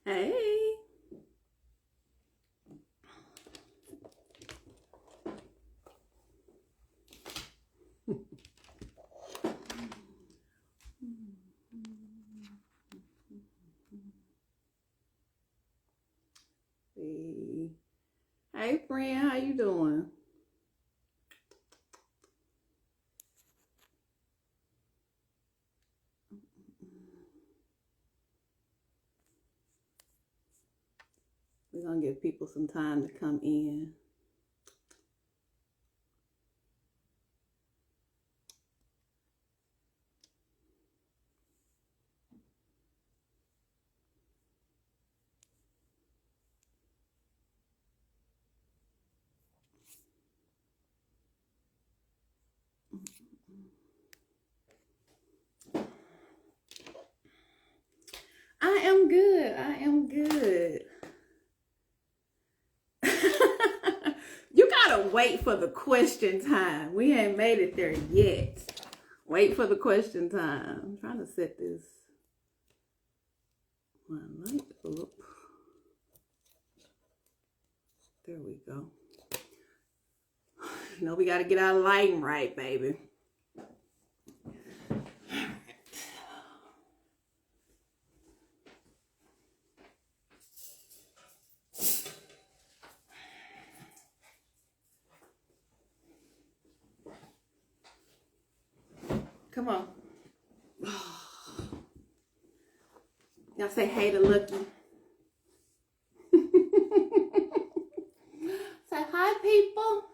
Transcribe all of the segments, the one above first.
Hey. Hey friend, how you doing? We're gonna give people some time to come in. I am good. I am good. You gotta wait for the question time. We ain't made it there yet. Wait for the question time. I'm trying to set this one light up. There we go. You know we gotta get our lighting right, baby. Come on. Y'all say hey to Lucky. Say hi, people.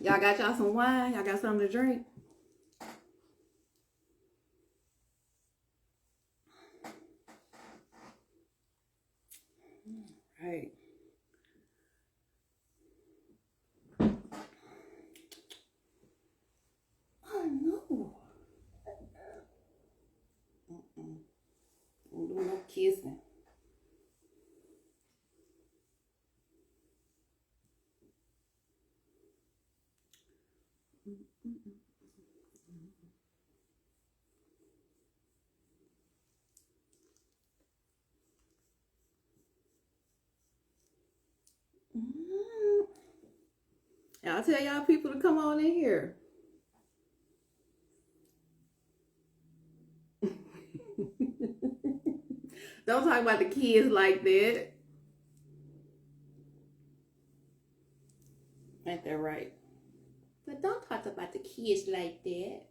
Y'all got y'all some wine? Y'all got something to drink? Right. Oh no. Don't do no kissing. I'll tell y'all people to come on in here. Don't talk about the kids like that. Ain't that right? But don't talk about the kids like that.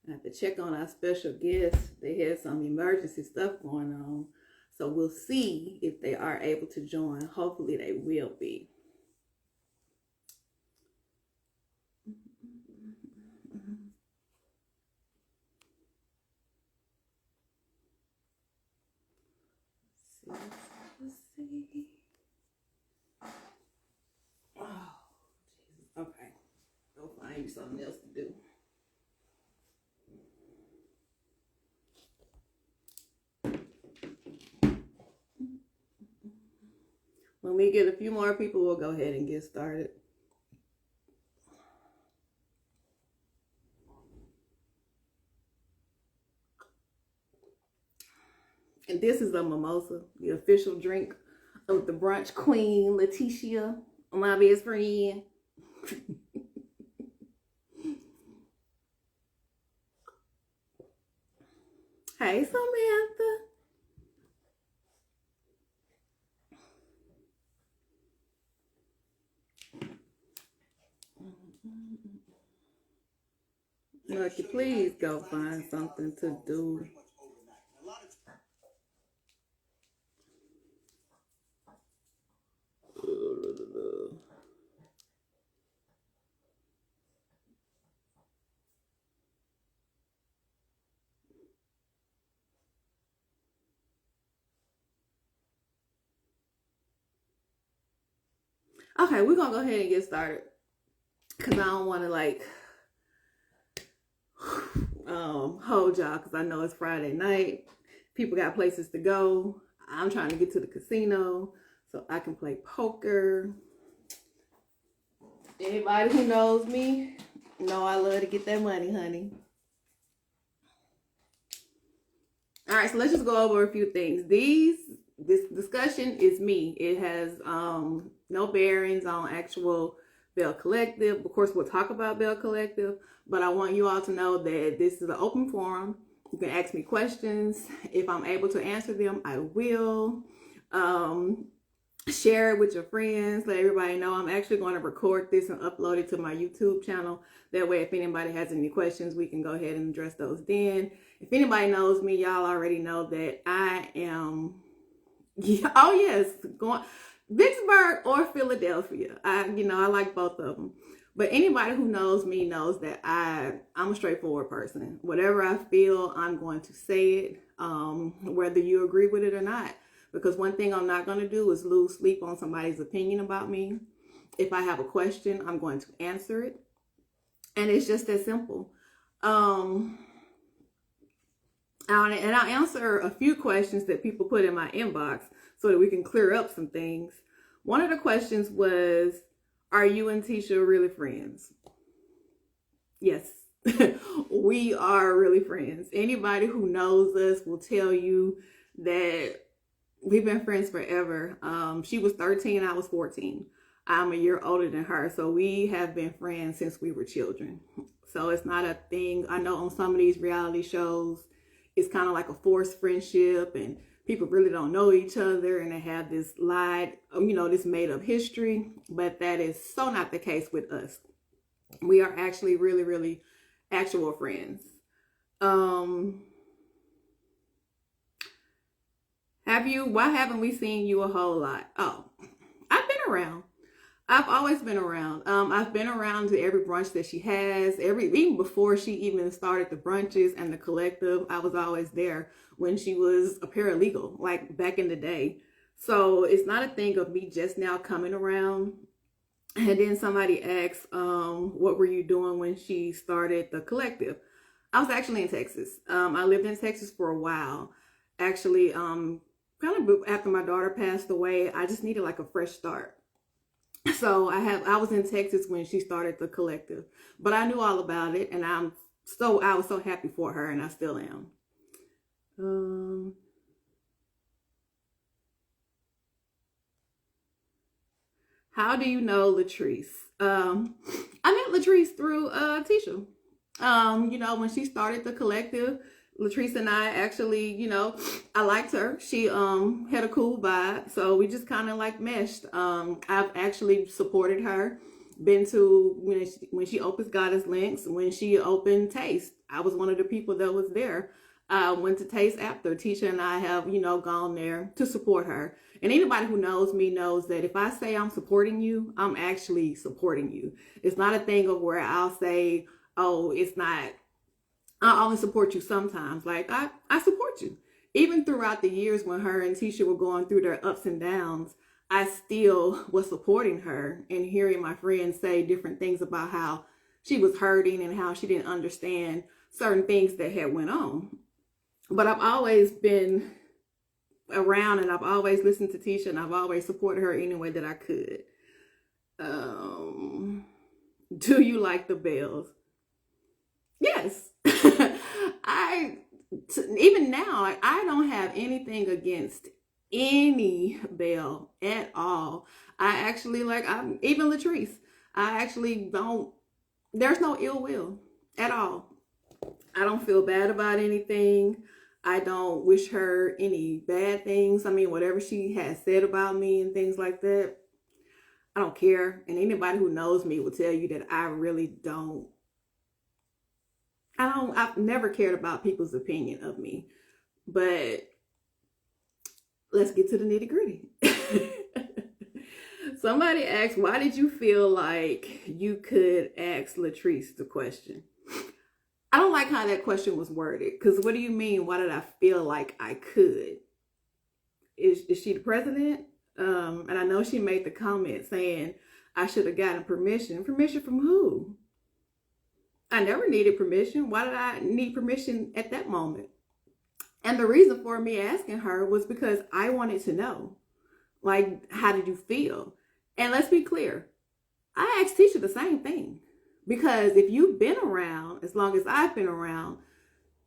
I have to check on our special guests. They had some emergency stuff going on. So we'll see if they are able to join. Hopefully they will be. Let's see. Oh, Jesus. Okay. Go find you something else to do. When we get a few more people, we'll go ahead and get started. And this is a mimosa, the official drink of the brunch queen, Leticia, my best friend. Hey, Samantha. Lucky, please go find something to do. Okay, we're gonna go ahead and get started because I don't want to like hold y'all because I know it's Friday night. People got places to go. I'm trying to get to the casino so I can play poker. Anybody who knows me know I love to get that money, honey. All right, so let's just go over a few things. This discussion is me. It has no bearings on actual Bell Collective. Of course, we'll talk about Bell Collective, but I want you all to know that this is an open forum. You can ask me questions. If I'm able to answer them, I will. Share it with your friends. Let everybody know. I'm actually going to record this and upload it to my YouTube channel. That way, if anybody has any questions, we can go ahead and address those then. If anybody knows me, y'all already know that I am, oh yes, going Vicksburg or Philadelphia. I like both of them. But anybody who knows me knows that I'm a straightforward person. Whatever I feel, I'm going to say it, whether you agree with it or not. Because one thing I'm not going to do is lose sleep on somebody's opinion about me. If I have a question, I'm going to answer it. And it's just that simple. And I'll answer a few questions that people put in my inbox so that we can clear up some things. One of the questions was, are you and Tisha really friends? Yes, we are really friends. Anybody who knows us will tell you that we've been friends forever. She was 13, I was 14. I'm a year older than her, so we have been friends since we were children. So it's not a thing. I know on some of these reality shows, it's kind of like a forced friendship and people really don't know each other and they have this this made up history, but that is so not the case with us. We are actually really, really actual friends. Why haven't we seen you a whole lot? Oh, I've been around. I've always been around. I've been around to every brunch that she has. Even before she even started the brunches and the collective, I was always there when she was a paralegal, like back in the day. So it's not a thing of me just now coming around. And then somebody asked, what were you doing when she started the collective? I was actually in Texas. I lived in Texas for a while. Actually, kind of after my daughter passed away, I just needed like a fresh start. So I was in Texas when she started the collective, but I knew all about it, and I was so happy for her, and I still am. How do you know Latrice? I met Latrice through Tisha. When she started the collective, Latrice and I actually, I liked her. She had a cool vibe, so we just kind of like meshed. I've actually supported her. Been to when she opens Goddess Links, when she opened Taste. I was one of the people that was there. I went to Taste after. Tisha and I have, gone there to support her. And anybody who knows me knows that if I say I'm supporting you, I'm actually supporting you. It's not a thing of where I'll say, oh, it's not, I only support you sometimes. Like, I support you. Even throughout the years when her and Tisha were going through their ups and downs, I still was supporting her and hearing my friends say different things about how she was hurting and how she didn't understand certain things that had went on. But I've always been around and I've always listened to Tisha and I've always supported her any way that I could. Do you like the Bells? Yes. Even now, I don't have anything against any Bell at all. I actually even Latrice. I actually don't, there's no ill will at all. I don't feel bad about anything. I don't wish her any bad things. I mean, whatever she has said about me and things like that, I don't care. And anybody who knows me will tell you that I really don't. I've never cared about people's opinion of me. But let's get to the nitty gritty. Somebody asked, why did you feel like you could ask Latrice the question? I don't like how that question was worded. Because what do you mean, why did I feel like I could? Is she the president? And I know she made the comment saying I should have gotten permission. Permission from who? I never needed permission. Why did I need permission at that moment? And the reason for me asking her was because I wanted to know, like, how did you feel? And let's be clear, I asked Tisha the same thing. Because if you've been around as long as I've been around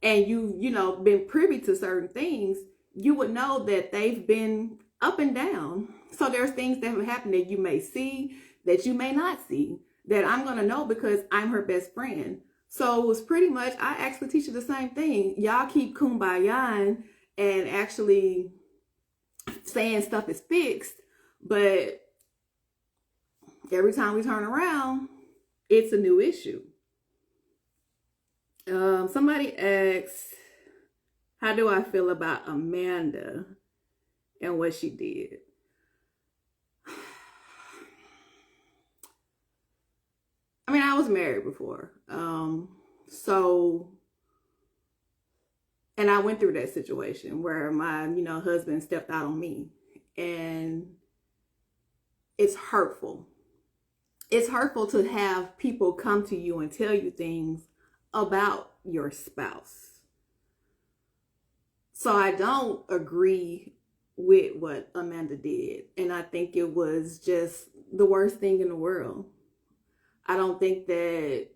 and you've been privy to certain things, you would know that they've been up and down. So there's things that have happened that you may see, that you may not see, that I'm going to know because I'm her best friend. So it was pretty much, I asked Letitia the same thing. Y'all keep kumbayaing and actually saying stuff is fixed, but every time we turn around, it's a new issue. Somebody asked, how do I feel about Amanda and what she did? I mean, I was married before. And I went through that situation where my, husband stepped out on me. And it's hurtful. It's hurtful to have people come to you and tell you things about your spouse. So I don't agree with what Amanda did. And I think it was just the worst thing in the world. I don't think that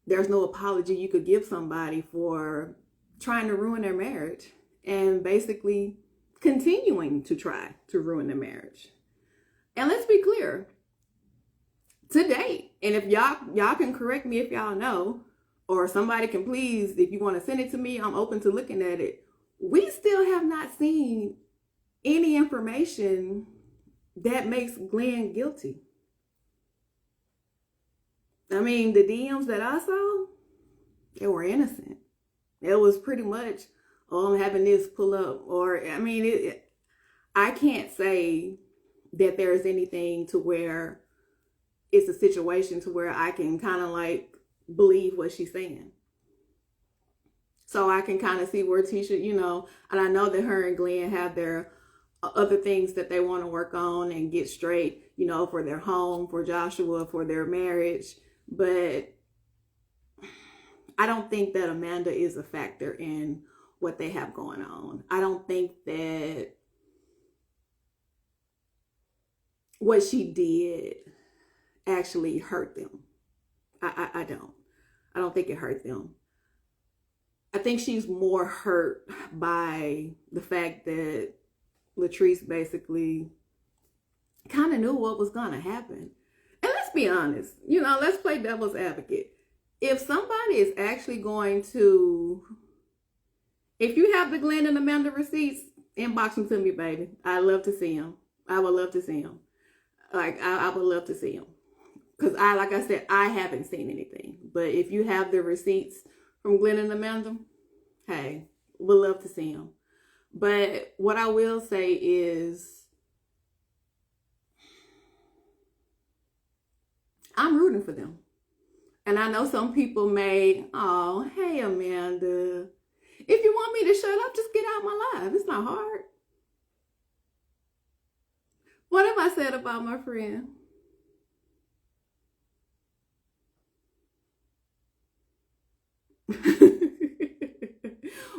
there's no apology you could give somebody for trying to ruin their marriage and basically continuing to try to ruin their marriage. And let's be clear, to date, and if y'all can correct me if y'all know, or somebody can please, if you want to send it to me, I'm open to looking at it. We still have not seen any information that makes Glenn guilty. I mean, the DMs that I saw, they were innocent. It was pretty much, I'm having this pull up. Or, I mean, I can't say that there's anything to where it's a situation to where I can kind of like believe what she's saying. So I can kind of see where Tisha, and I know that her and Glenn have their other things that they want to work on and get straight, for their home, for Joshua, for their marriage. But I don't think that Amanda is a factor in what they have going on. I don't think that what she did actually hurt them. I don't. I don't think it hurt them. I think she's more hurt by the fact that Latrice basically kind of knew what was going to happen. And let's be honest, let's play devil's advocate. If somebody is actually going to, if you have the Glenn and Amanda receipts, inbox them to me, baby. I'd love to see them. I would love to see them. Like, I would love to see them. Because like I said, I haven't seen anything. But if you have the receipts from Glenn and Amanda, hey, we'd love to see them. But what I will say is, I'm rooting for them. And I know some people may, oh, hey, Amanda, if you want me to shut up, just get out my life. It's not hard. What have I said about my friend?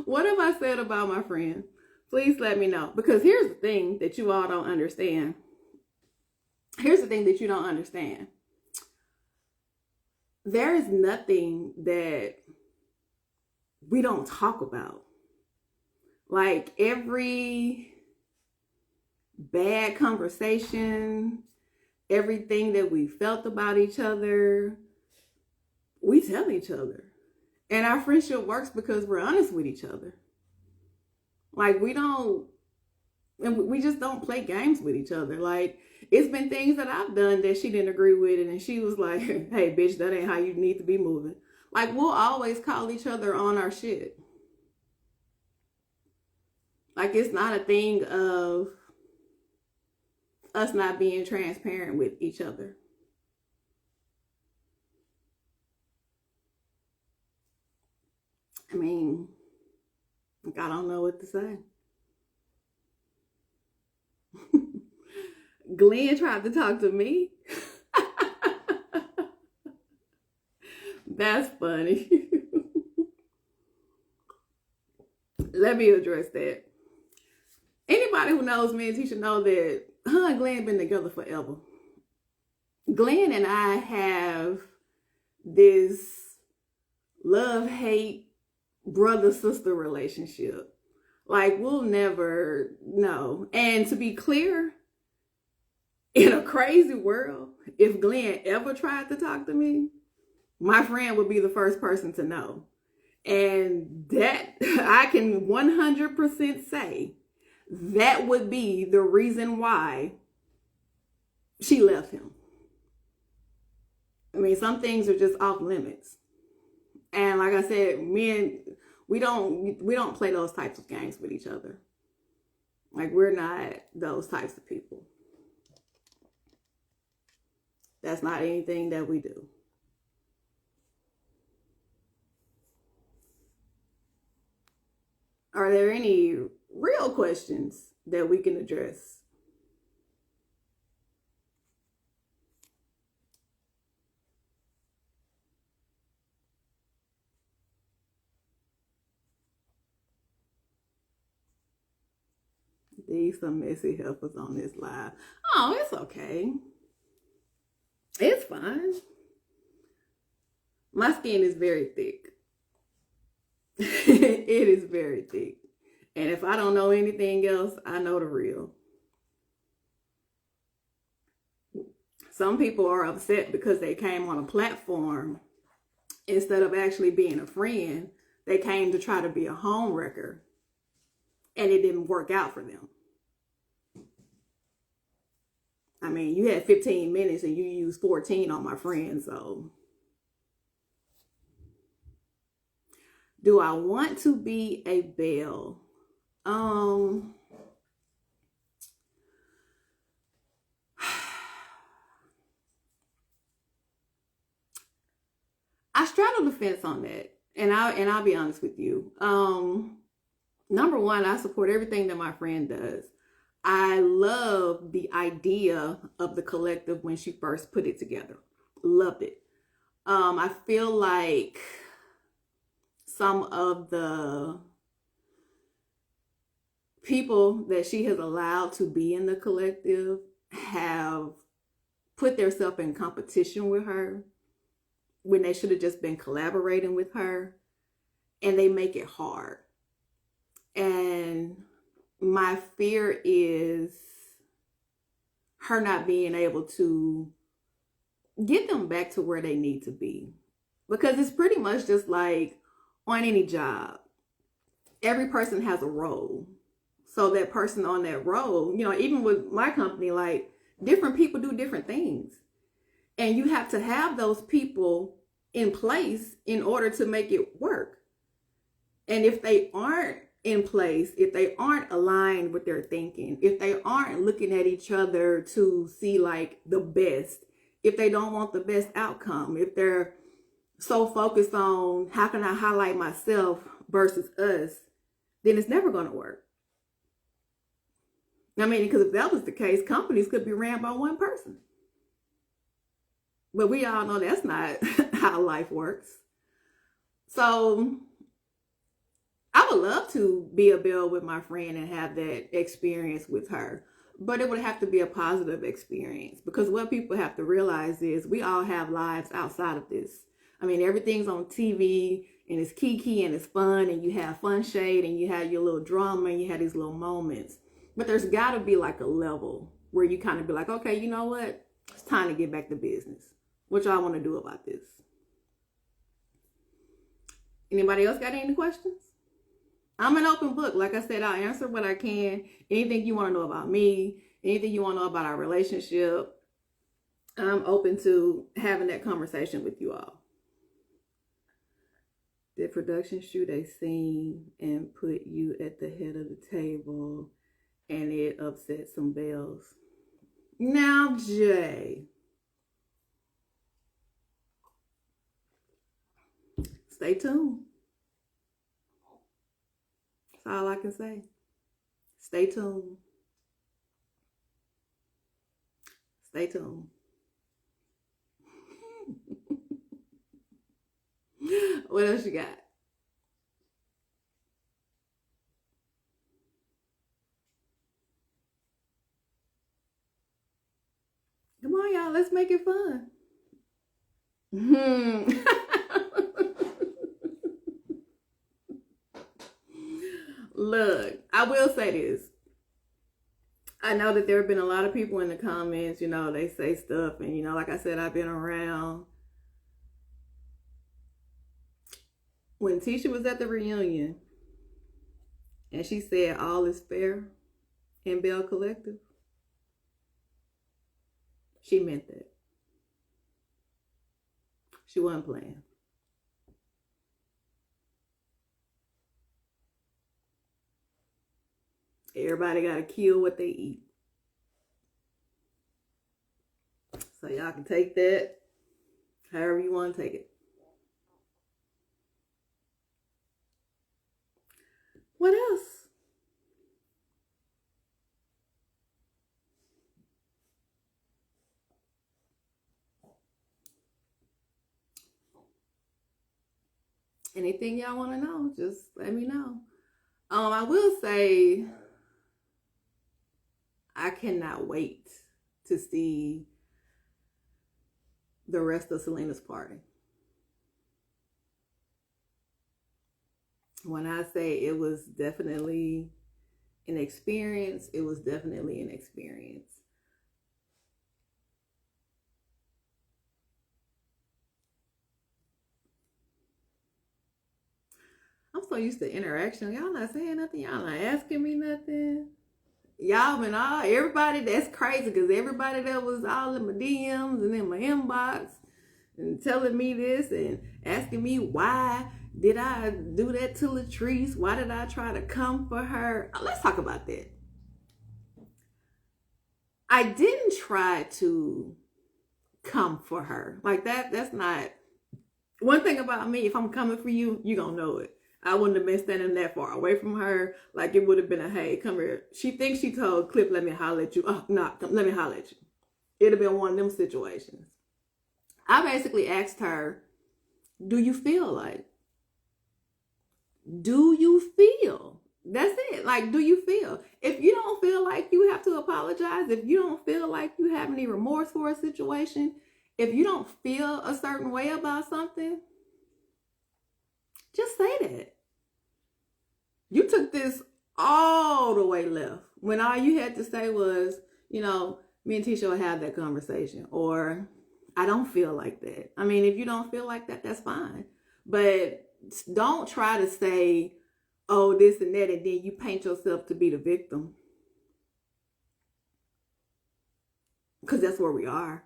What have I said about my friend? Please let me know. Because here's the thing that you all don't understand. Here's the thing that you don't understand. There is nothing that we don't talk about. Like every bad conversation, everything that we felt about each other, we tell each other. And our friendship works because we're honest with each other. Like we just don't play games with each other. Like it's been things that I've done that she didn't agree with, and she was like, hey bitch, that ain't how you need to be moving. Like we'll always call each other on our shit. Like it's not a thing of us not being transparent with each other. I mean, I don't know what to say. Glenn tried to talk to me. That's funny. Let me address that. Anybody who knows me and Tisha know that her and Glenn been together forever. Glenn and I have this love-hate brother-sister relationship. Like, we'll never know. And to be clear, in a crazy world, if Glenn ever tried to talk to me, my friend would be the first person to know. And that, I can 100% say, that would be the reason why she left him. I mean, some things are just off limits. And like I said, men, we don't play those types of games with each other. Like, we're not those types of people. That's not anything that we do. Are there any real questions that we can address? These some messy helpers on this live. Oh, it's okay. It's fine. My skin is very thick. It is very thick. And if I don't know anything else, I know the real. Some people are upset because they came on a platform instead of actually being a friend. They came to try to be a home wrecker, and it didn't work out for them. I mean, you had 15 minutes and you used 14 on my friend, so. Do I want to be a belle? I straddle the fence on that, and I'll be honest with you. Number one, I support everything that my friend does. I love the idea of the collective when she first put it together. Loved it. I feel like some of the people that she has allowed to be in the collective have put themselves in competition with her when they should have just been collaborating with her, and they make it hard. And my fear is her not being able to get them back to where they need to be. Because it's pretty much just like on any job. Every person has a role. So that person on that role, even with my company, like, different people do different things. And you have to have those people in place in order to make it work. And if they aren't in place, if they aren't aligned with their thinking, if they aren't looking at each other to see like the best, if they don't want the best outcome, if they're so focused on how can I highlight myself versus us, then it's never going to work. I mean, because if that was the case, companies could be ran by one person. But we all know that's not how life works. So I would love to be a belle with my friend and have that experience with her. But it would have to be a positive experience, because what people have to realize is we all have lives outside of this. I mean, everything's on TV and it's kiki and it's fun and you have fun shade and you have your little drama and you have these little moments. But there's got to be like a level where you kind of be like, okay, you know what? It's time to get back to business. What y'all want to do about this? Anybody else got any questions? I'm an open book. Like I said, I'll answer what I can. Anything you want to know about me, anything you want to know about our relationship, I'm open to having that conversation with you all. Did production shoot a scene and put you at the head of the table and it upset some bells? Now, Jay, stay tuned. That's all I can say. Stay tuned. Stay tuned. What else you got? Come on, y'all. Let's make it fun. Look, I will say this. I know that there have been a lot of people in the comments, they say stuff, and like I said, I've been around. When Tisha was at the reunion and she said all is fair in Bell Collective, she meant that. She wasn't playing. Everybody got to kill what they eat. So y'all can take that however you want to take it. What else? Anything y'all want to know, just let me know. I will say I cannot wait to see the rest of Selena's party. When I say it was definitely an experience, it was definitely an experience. I'm so used to interaction. Y'all not saying nothing. Y'all not asking me nothing. Y'all been everybody, that's crazy, because everybody that was all in my DMs and in my inbox and telling me this and asking me why did I do that to Latrice? Why did I try to come for her? Let's talk about that. I didn't try to come for her. Like that's not one thing about me. If I'm coming for you, you gonna know it. I wouldn't have been standing that far away from her. Like it would have been a, hey, come here. She thinks she told Clip, let me holler at you. Oh, no, let me holler at you. It'd have been one of them situations. I basically asked her, do you feel like? Do you feel? That's it. Like, do you feel? If you don't feel like you have to apologize, if you don't feel like you have any remorse for a situation, if you don't feel a certain way about something, just say that. You took this all the way left when all you had to say was, me and Tisha will have that conversation, or I don't feel like that. I mean, if you don't feel like that, that's fine. But don't try to say, oh, this and that, and then you paint yourself to be the victim. Because that's where we are.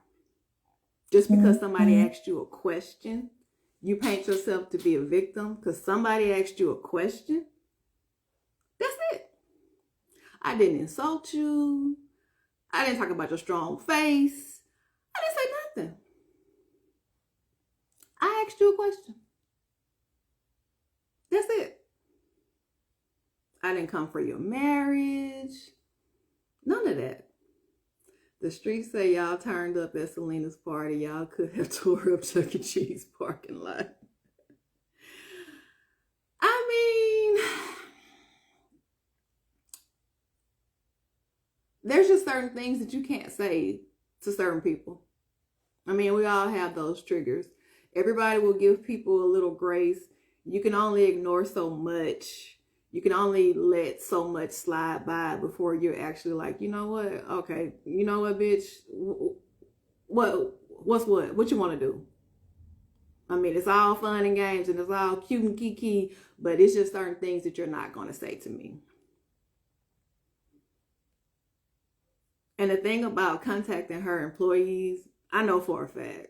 Just because somebody asked you a question, you paint yourself to be a victim because somebody asked you a question. That's it. I didn't insult you. I didn't talk about your strong face. I didn't say nothing. I asked you a question. That's it. I didn't come for your marriage. None of that. The streets say y'all turned up at Selena's party. Y'all could have tore up Chuck E. Cheese parking lot. I mean, there's just certain things that you can't say to certain people. I mean, we all have those triggers. Everybody will give people a little grace. You can only ignore so much. You can only let so much slide by before you're actually like, you know what? Okay, you know what, bitch? What you want to do? I mean, it's all fun and games and it's all cute and kiki, but it's just certain things that you're not going to say to me. And the thing about contacting her employees, I know for a fact.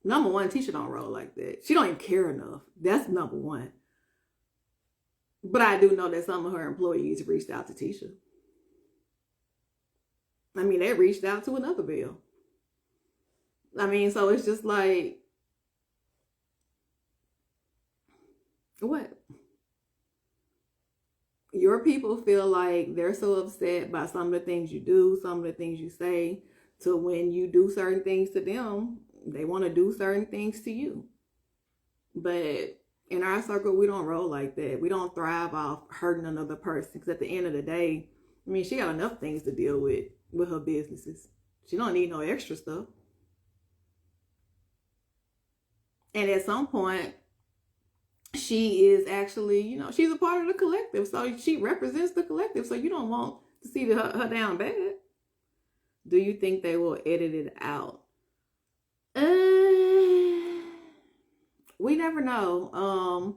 Number one, Tisha don't roll like that. She don't even care enough. That's number one. But I do know that some of her employees reached out to Tisha. I mean, they reached out to another Bill. I mean, so it's just like, what? your people feel like they're so upset by some of the things you do, some of the things you say, to when you do certain things to them, they want to do certain things to you. But in our circle, we don't roll like that. We don't thrive off hurting another person. Because at the end of the day, I mean, she got enough things to deal with her businesses. She don't need no extra stuff. And at some point, she is actually, she's a part of the collective. So she represents the collective. So you don't want to see her down bad. Do you think they will edit it out? We never know.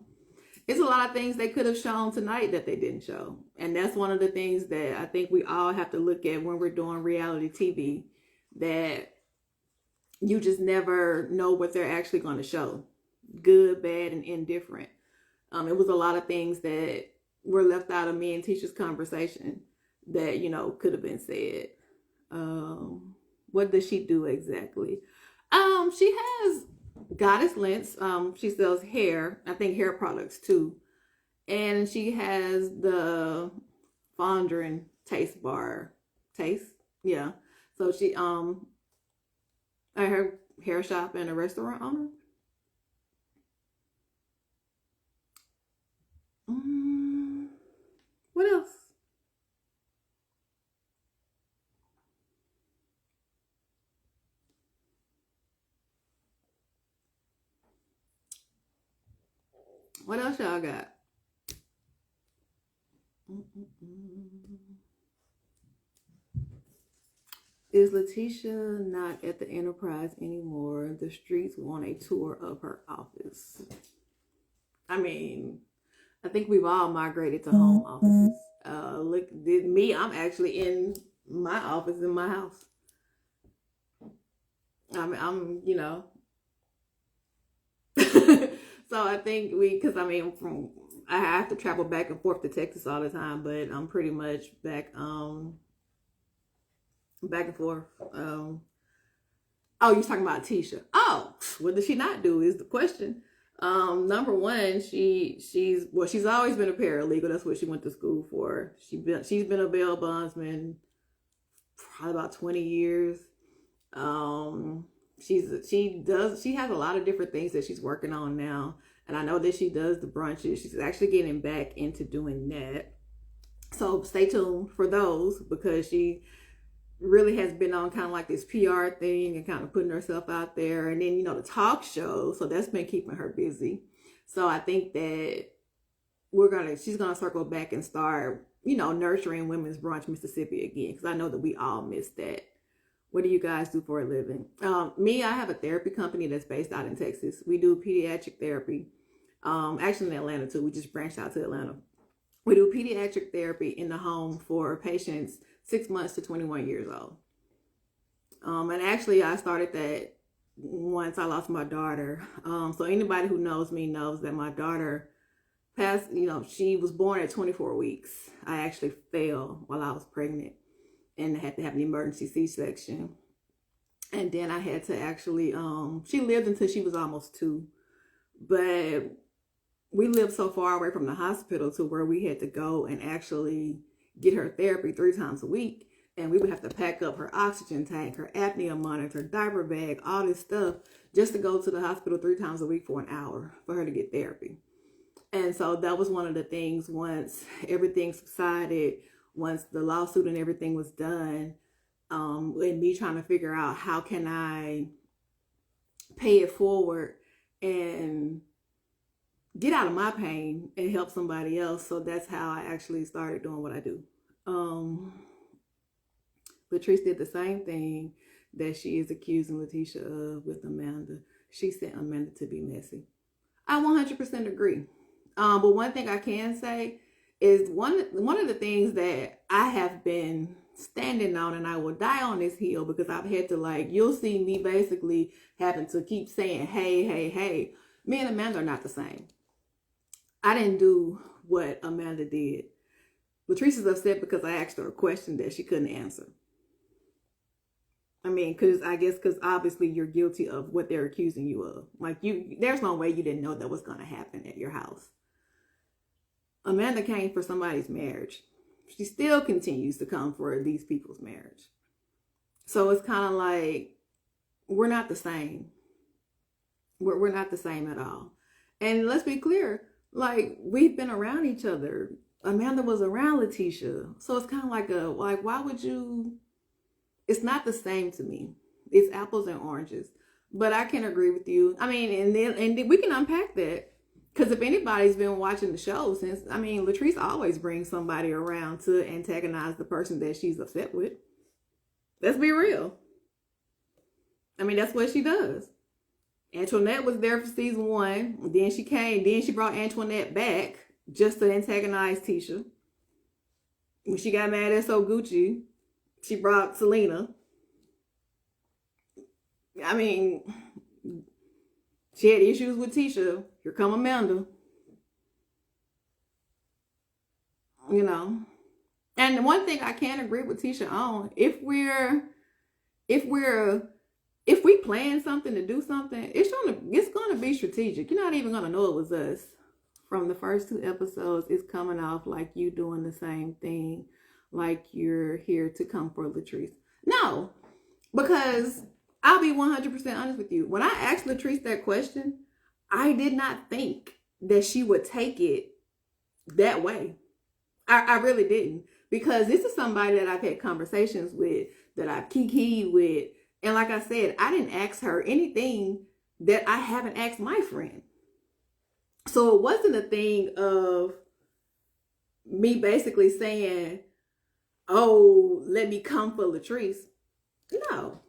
It's a lot of things they could have shown tonight that they didn't show. And that's one of the things that I think we all have to look at when we're doing reality TV, that you just never know what they're actually going to show. Good, bad, and indifferent. It was a lot of things that were left out of me and Tisha's conversation that, could have been said. What does she do exactly? She has Goddess Lens. She sells hair, I think hair products too. And she has the Fondren taste bar. Taste? Yeah. So she her hair shop and a restaurant owner. What else? What else y'all got? Is Letitia not at the Enterprise anymore? The streets want a tour of her office. I mean, I think we've all migrated to home offices. Look, I'm actually in my office in my house. I'm So I think I have to travel back and forth to Texas all the time, but I'm pretty much back and forth. Oh, you're talking about Tisha. Oh, what does she not do is the question. Number one, she's always been a paralegal. That's what she went to school for. She's been a bail bondsman probably about 20 years. She has a lot of different things that she's working on now. And I know that she does the brunches. She's actually getting back into doing that. So stay tuned for those, because she really has been on kind of like this PR thing and kind of putting herself out there. And then, the talk show. So that's been keeping her busy. So I think that she's going to circle back and start, nurturing Women's Brunch Mississippi again. Because I know that we all miss that. What do you guys do for a living? Me, I have a therapy company that's based out in Texas. We do pediatric therapy. Actually in Atlanta too. We just branched out to Atlanta. We do pediatric therapy in the home for patients 6 months to 21 years old. And actually I started that once I lost my daughter. So anybody who knows me knows that my daughter passed, she was born at 24 weeks. I actually fell while I was pregnant and had to have an emergency C-section. And then I had to actually, she lived until she was almost 2. But we lived so far away from the hospital to where we had to go and actually get her therapy 3 times a week. And we would have to pack up her oxygen tank, her apnea monitor, diaper bag, all this stuff, just to go to the hospital 3 times a week for an hour for her to get therapy. And so that was one of the things, once everything subsided, once the lawsuit and everything was done, and me trying to figure out how can I pay it forward and get out of my pain and help somebody else. So that's how I actually started doing what I do. Latrice did the same thing that she is accusing Letitia of with Amanda. She said Amanda to be messy. I 100% agree. But one thing I can say is one of the things that I have been standing on, and I will die on this hill, because I've had to, you'll see me basically having to keep saying, hey. Me and Amanda are not the same. I didn't do what Amanda did. Latrice is upset because I asked her a question that she couldn't answer. I mean, because obviously you're guilty of what they're accusing you of. There's no way you didn't know that was going to happen at your house. Amanda came for somebody's marriage. She still continues to come for these people's marriage. So it's kind of like, we're not the same. We're not the same at all. And let's be clear, like, we've been around each other. Amanda was around Letitia. So it's kind of like, why would you? It's not the same to me. It's apples and oranges. But I can agree with you. I mean, and then we can unpack that. Because if anybody's been watching the show since, I mean, Latrice always brings somebody around to antagonize the person that she's upset with. Let's be real. I mean, that's what she does. Antoinette was there for season 1. Then she brought Antoinette back just to antagonize Tisha. When she got mad at So Gucci, she brought Selena. I mean, she had issues with Tisha. Here come Amanda. You know. And one thing I can agree with Tisha on, if we plan something to do something, it's gonna be strategic. You're not even gonna know it was us. From the first 2 episodes, it's coming off like you doing the same thing, like you're here to come for Latrice. No, because I'll be 100% honest with you. When I asked Latrice that question, I did not think that she would take it that way. I really didn't, because this is somebody that I've had conversations with, that I've kikied with. And like I said, I didn't ask her anything that I haven't asked my friend. So it wasn't a thing of me basically saying, oh, let me come for Latrice. No.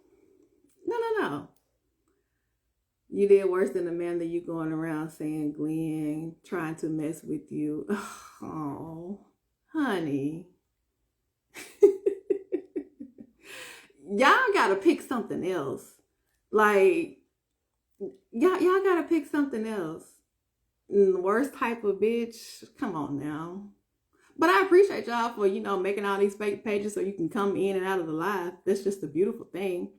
You did worse than Amanda. You going around saying Glenn trying to mess with you. Oh, honey. Y'all gotta pick something else. Like, y'all gotta pick something else. The worst type of bitch. Come on now. But I appreciate y'all for, making all these fake pages so you can come in and out of the live. That's just a beautiful thing.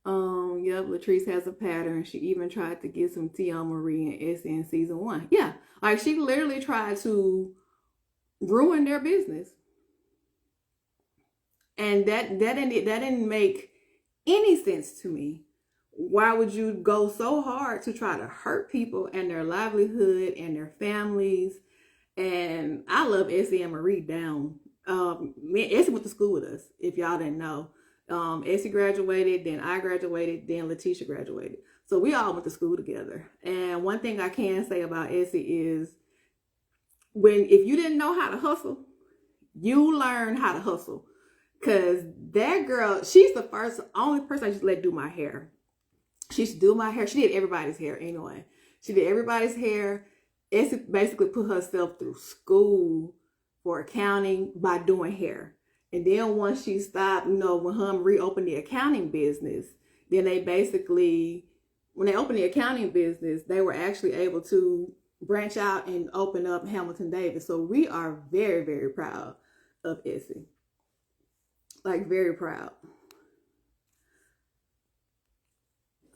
Yep, Latrice has a pattern. She even tried to get some tea on Marie and Essie in season 1. Yeah, like she literally tried to ruin their business. And that didn't make any sense to me. Why would you go so hard to try to hurt people and their livelihood and their families? And I love Essie and Marie down. Essie went to school with us, if y'all didn't know. Essie graduated, then I graduated, then Letitia graduated. So we all went to school together. And one thing I can say about Essie is, if you didn't know how to hustle, you learn how to hustle. Because that girl, she's the only person I just let do my hair. She used to do my hair. She did everybody's hair anyway. She did everybody's hair. Essie basically put herself through school for accounting by doing hair. And then once she stopped, when her and Marie opened the accounting business, then when they opened the accounting business, they were actually able to branch out and open up Hamilton Davis. So we are very, very proud of Essie. Like, very proud.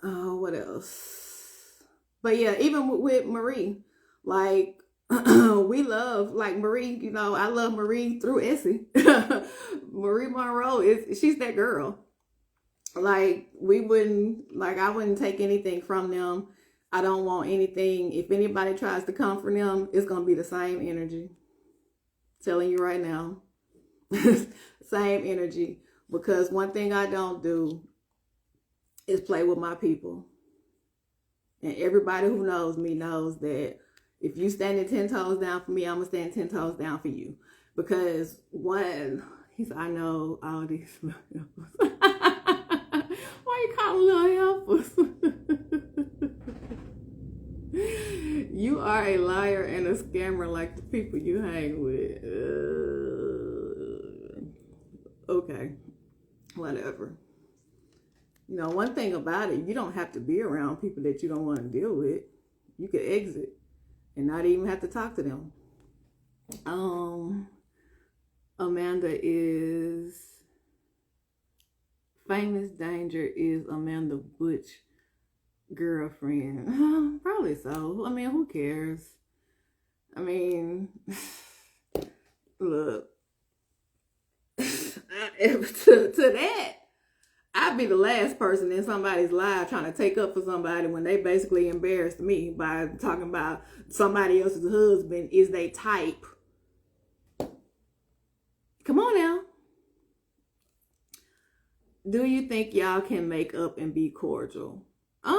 Oh, what else? But yeah, even with Marie, like, we love, like, Marie, I love Marie through Essie. Marie Monroe, she's that girl. Like, I wouldn't take anything from them. I don't want anything. If anybody tries to come for them, it's going to be the same energy. Telling you right now. Same energy. Because one thing I don't do is play with my people. And everybody who knows me knows that if you standing 10 toes down for me, I'm going to stand 10 toes down for you. Because I know all these little helpers. Why you call them little helpers? You are a liar and a scammer like the people you hang with. Okay. Whatever. One thing about it, you don't have to be around people that you don't want to deal with. You could exit and not even have to talk to them. Amanda is Famous Danger is Amanda Butch girlfriend. Probably so. I mean, who cares? I mean, look, to that, I'd be the last person in somebody's life trying to take up for somebody when they basically embarrassed me by talking about somebody else's husband is they type. Come on now. Do you think y'all can make up and be cordial? I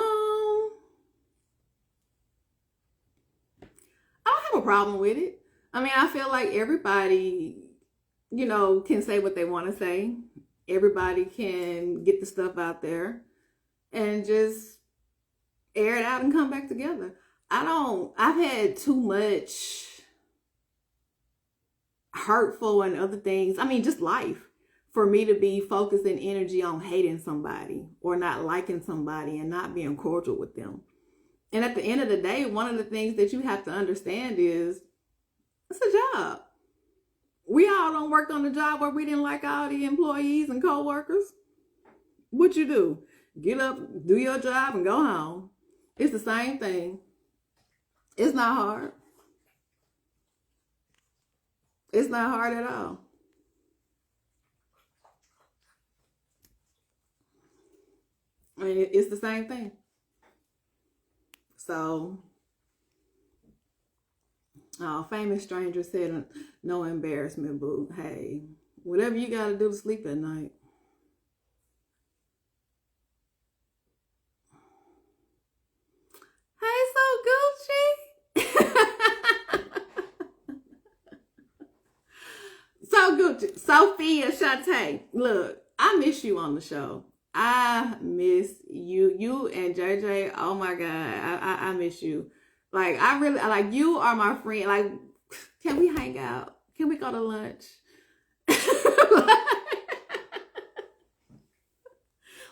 don't have a problem with it. I mean, I feel like everybody, can say what they want to say. Everybody can get the stuff out there and just air it out and come back together. I've had too much hurtful and other things. I mean, just life for me to be focusing energy on hating somebody or not liking somebody and not being cordial with them. And at the end of the day, one of the things that you have to understand is it's a job. We all don't work on the job where we didn't like all the employees and co-workers. What you do? Get up, do your job, and go home. It's the same thing. It's not hard. It's not hard at all. I mean, it's the same thing. So, famous stranger said, no embarrassment, boo. Hey, whatever you got to do to sleep at night. Hey, so Gucci. So Gucci. Sophia Shante. Look, I miss you on the show. I miss you. You and JJ, oh my God. I miss you. Like, I really, like, you are my friend. Like, can we hang out? Can we go to lunch?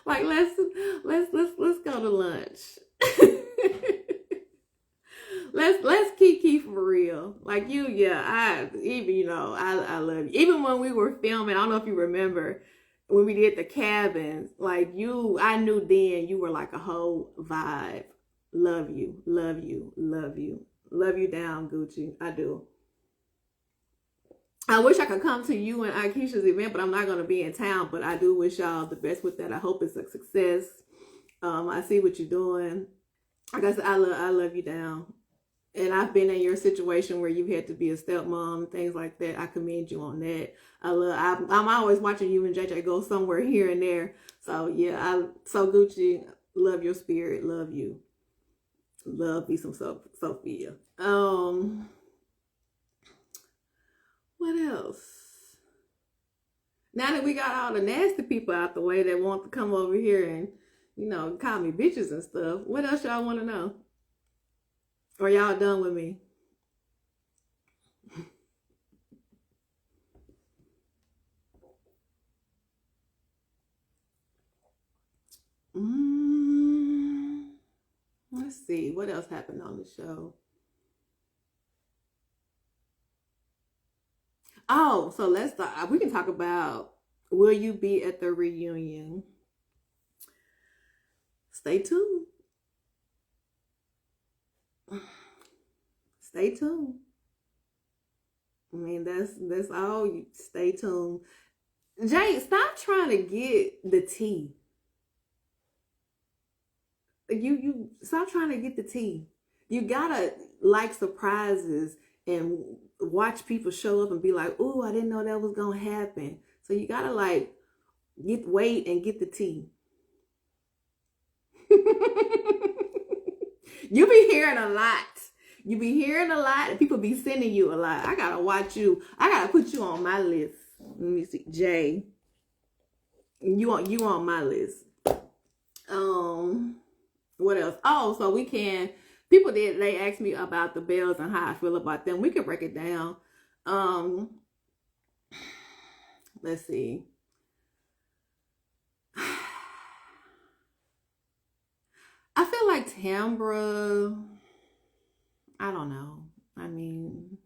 Like, let's go to lunch. let's keep for real. Like, you, yeah, I love you. Even when we were filming, I don't know if you remember, when we did the cabins, like, I knew then you were like a whole vibe. Love you, love you, love you. Love you down, Gucci. I do. I wish I could come to you and Akeisha's event, but I'm not going to be in town. But I do wish y'all the best with that. I hope it's a success. I see what you're doing. Like I said, I love you down. And I've been in your situation where you had to be a stepmom, things like that. I commend you on that. I'm always watching you and JJ go somewhere here and there. So yeah, so Gucci, love your spirit, love you. Love me some Sophia. What else? Now that we got all the nasty people out the way that want to come over here and, call me bitches and stuff, what else y'all want to know? Or y'all done with me? Let's see. What else happened on the show? Oh, so we can talk about, will you be at the reunion? Stay tuned. Stay tuned. I mean, that's all. You stay tuned. Jay, stop trying to get the tea. You stop trying to get the tea. You gotta like surprises and watch people show up and be like, "Oh, I didn't know that was gonna happen." So you gotta wait and get the tea. You be hearing a lot. You be hearing a lot, and people be sending you a lot. I gotta watch you. I gotta put you on my list. Let me see, Jay. You on my list. What else? Oh, so they asked me about the bells and how I feel about them. We can break it down. Let's see. I feel like Tambra, I don't know. I mean,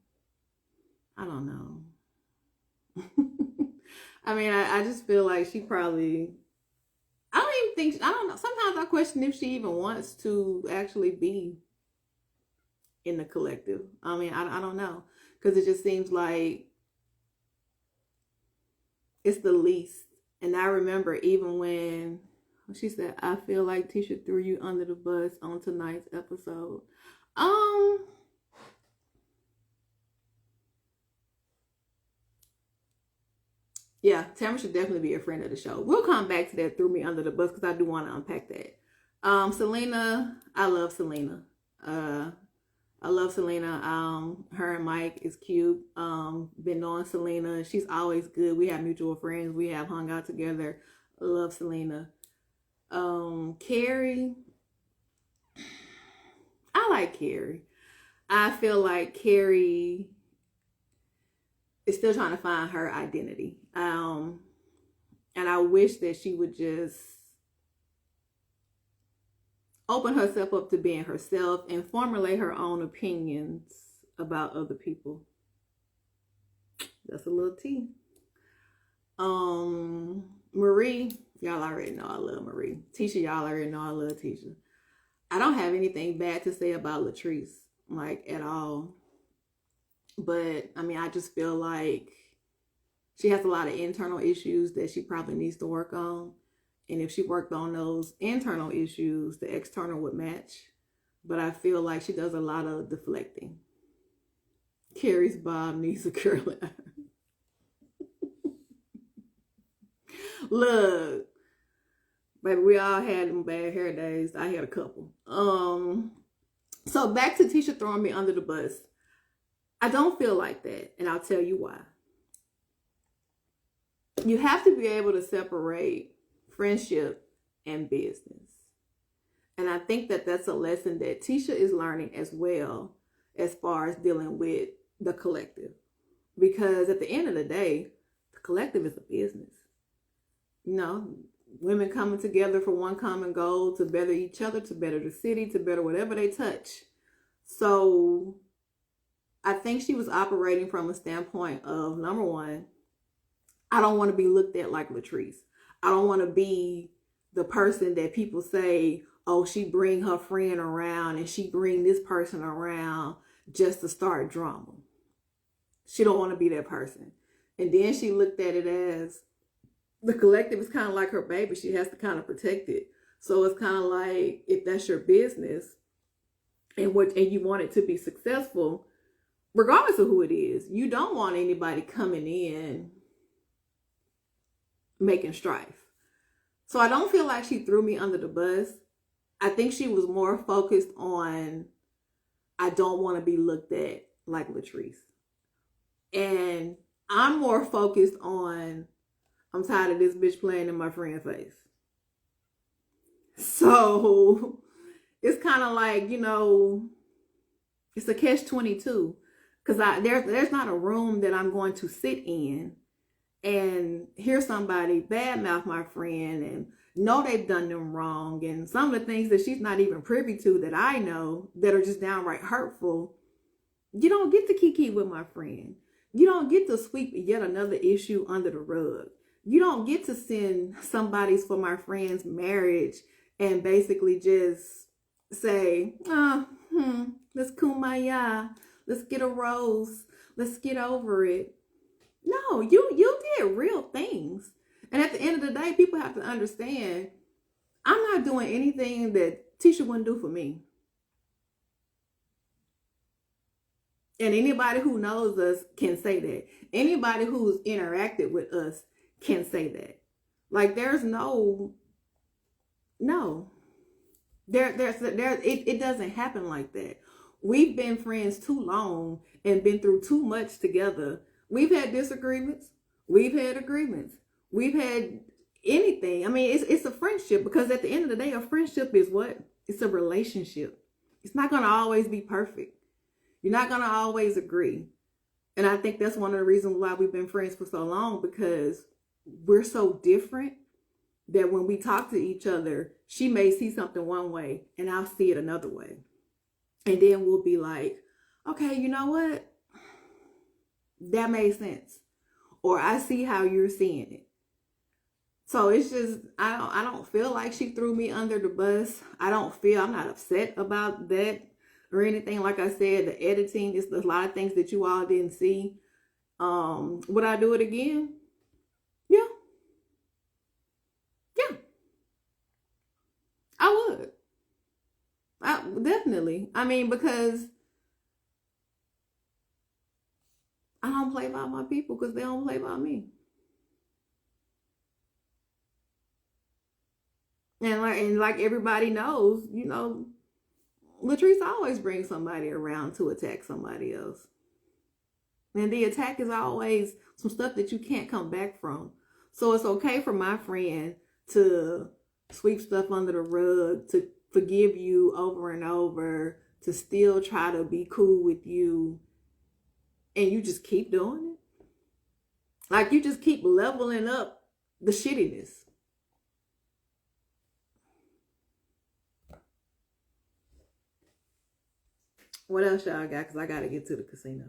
I don't know. I mean, I just feel like she probably, I don't know. Sometimes I question if she even wants to actually be in the collective. I mean, I don't know, because it just seems like it's the least. And I remember even when she said, I feel like Tisha threw you under the bus on tonight's episode. Yeah, Tamara should definitely be a friend of the show. We'll come back to that threw me under the bus because I do want to unpack that. Selena, I love Selena. I love Selena. Her and Mike is cute. Been knowing Selena. She's always good. We have mutual friends. We have hung out together. I love Selena. Carrie. I like Carrie. I feel like Carrie is still trying to find her identity. And I wish that she would just open herself up to being herself and formulate her own opinions about other people. That's a little tea. Marie, y'all already know I love Marie. Tisha, y'all already know I love Tisha. I don't have anything bad to say about Latrice, like, at all. But, I mean, I just feel like she has a lot of internal issues that she probably needs to work on. And if she worked on those internal issues, the external would match. But I feel like she does a lot of deflecting. Carrie's bob needs a curling iron. Look, baby, we all had them bad hair days. I had a couple. So back to Tisha throwing me under the bus. I don't feel like that, and I'll tell you why. You have to be able to separate friendship and business. And I think that that's a lesson that Tisha is learning as well, as far as dealing with the collective. Because at the end of the day, the collective is a business. You know, women coming together for one common goal, to better each other, to better the city, to better whatever they touch. So I think she was operating from a standpoint of, number one, I don't want to be looked at like Latrice. I don't want to be the person that people say, oh, she bring her friend around and she bring this person around just to start drama. She don't want to be that person. And then she looked at it as the collective is kind of like her baby. She has to kind of protect it. So it's kind of like, if that's your business and you want it to be successful, regardless of who it is, you don't want anybody coming in making strife. So I don't feel like she threw me under the bus. I think she was more focused on, I don't want to be looked at like Latrice. And I'm more focused on, I'm tired of this bitch playing in my friend's face. So it's kind of like, you know, it's a catch-22. Because there's not a room that I'm going to sit in and hear somebody badmouth my friend and know they've done them wrong. And some of the things that she's not even privy to that I know that are just downright hurtful. You don't get to kiki with my friend. You don't get to sweep yet another issue under the rug. You don't get to send somebody's for my friend's marriage and basically just say, let's kumbaya. Let's get a rose. Let's get over it. No, you did real things. And at the end of the day, people have to understand, I'm not doing anything that Tisha wouldn't do for me. And anybody who knows us can say that. Anybody who's interacted with us can say that. Like, there's no. It doesn't happen like that. We've been friends too long and been through too much together. We've had disagreements. We've had agreements. We've had anything. I mean, it's a friendship, because at the end of the day, a friendship is what? It's a relationship. It's not going to always be perfect. You're not going to always agree. And I think that's one of the reasons why we've been friends for so long, because we're so different that when we talk to each other, she may see something one way and I'll see it another way. And then we'll be like, okay, you know what? That made sense. Or I see how you're seeing it. So it's just, I don't feel like she threw me under the bus. I'm not upset about that. or anything. Like I said, the editing is a lot of things that you all didn't see. Would I do it again? Yeah. Yeah, I would. Definitely. I mean, because I don't play by my people because they don't play by me. And like everybody knows, Latrice always brings somebody around to attack somebody else. And the attack is always some stuff that you can't come back from. So it's okay for my friend to sweep stuff under the rug, to forgive you over and over, to still try to be cool with you, and you just keep doing it. Like you just keep leveling up the shittiness. What else y'all got? Because I got to get to the casino.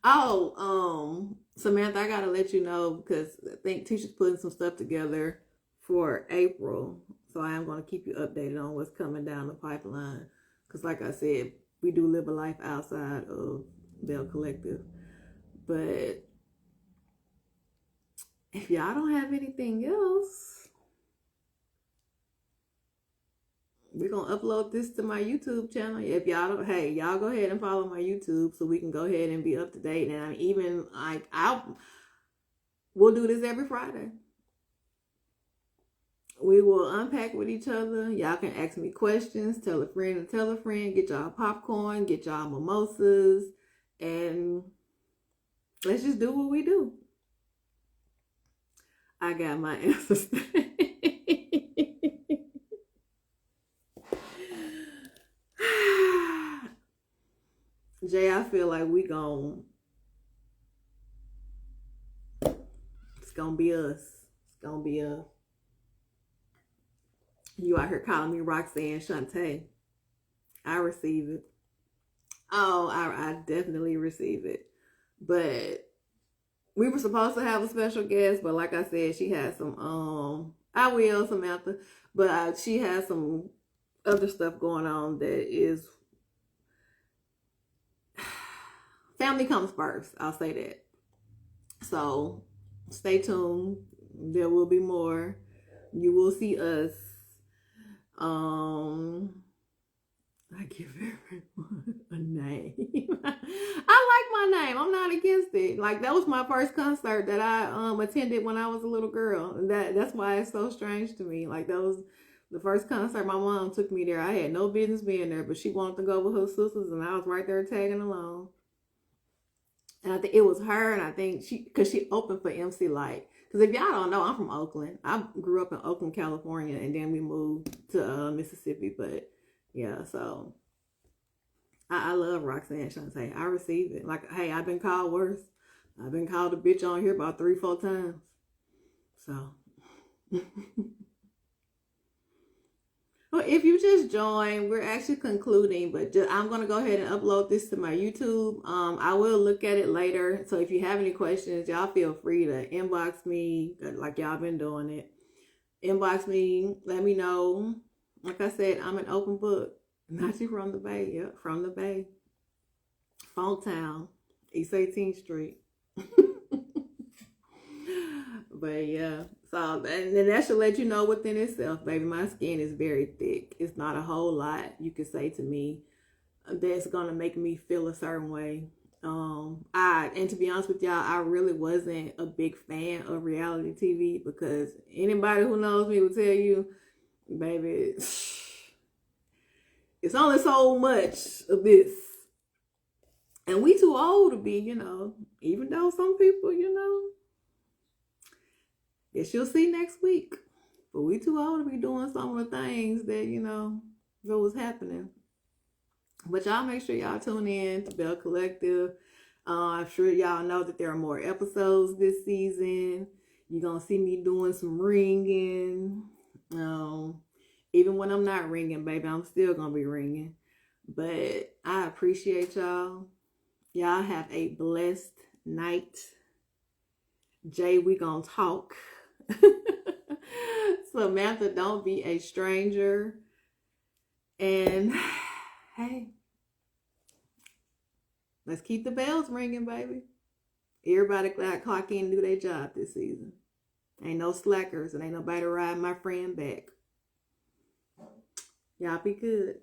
Oh, Samantha, I gotta let you know because I think Tisha's putting some stuff together for April. So I am gonna keep you updated on what's coming down the pipeline. Because like I said, we do live a life outside of Bell Collective. But if y'all don't have anything else, we're gonna upload this to my YouTube channel. If y'all don't, hey, y'all go ahead and follow my YouTube so we can go ahead and be up to date. And I'm even like we'll do this every Friday. We will unpack with each other. Y'all can ask me questions, tell a friend and tell a friend, get y'all popcorn, get y'all mimosas, and let's just do what we do. I got my answers. Jay, I feel like it's gonna be us. It's gonna be us. You out here calling me Roxanne Shantae. I receive it. Oh, I definitely receive it. But we were supposed to have a special guest, but like I said, she had some, I will, Samantha, but she has some other stuff going on that is, family comes first. I'll say that. So stay tuned. There will be more. You will see us. I give everyone a name. I like my name. I'm not against it. Like that was my first concert that I attended when I was a little girl. That's why it's so strange to me. Like that was the first concert my mom took me there. I had no business being there, but she wanted to go with her sisters, and I was right there tagging along. And I think it was her, and I think because she opened for MC Light. Because if y'all don't know, I'm from Oakland. I grew up in Oakland, California, and then we moved to Mississippi. But yeah, so I love Roxanne Shantae. I receive it. Like, hey, I've been called worse. I've been called a bitch on here about 3-4 times. So. Well, if you just joined, we're actually concluding, but I'm going to go ahead and upload this to my YouTube. I will look at it later. So if you have any questions, y'all feel free to inbox me like y'all been doing it. Inbox me. Let me know. Like I said, I'm an open book. Not you from the Bay. Yep, from the Bay. Funktown, East 18th Street. But yeah, so and then that should let you know within itself, baby, my skin is very thick. It's not a whole lot you can say to me that's gonna make me feel a certain way. And to be honest with y'all, I really wasn't a big fan of reality TV because anybody who knows me will tell you, baby, it's only so much of this. And we too old to be, even though some people, guess you'll see next week. But we too old to be doing some of the things that, that was happening. But y'all make sure y'all tune in to Bell Collective. I'm sure y'all know that there are more episodes this season. You're going to see me doing some ringing. Even when I'm not ringing, baby, I'm still going to be ringing. But I appreciate y'all. Y'all have a blessed night. Jay, we gonna talk. Samantha, don't be a stranger. And hey, let's keep the bells ringing, baby. Everybody got clock in and do their job this season. Ain't no slackers and ain't nobody riding my friend back. Y'all be good.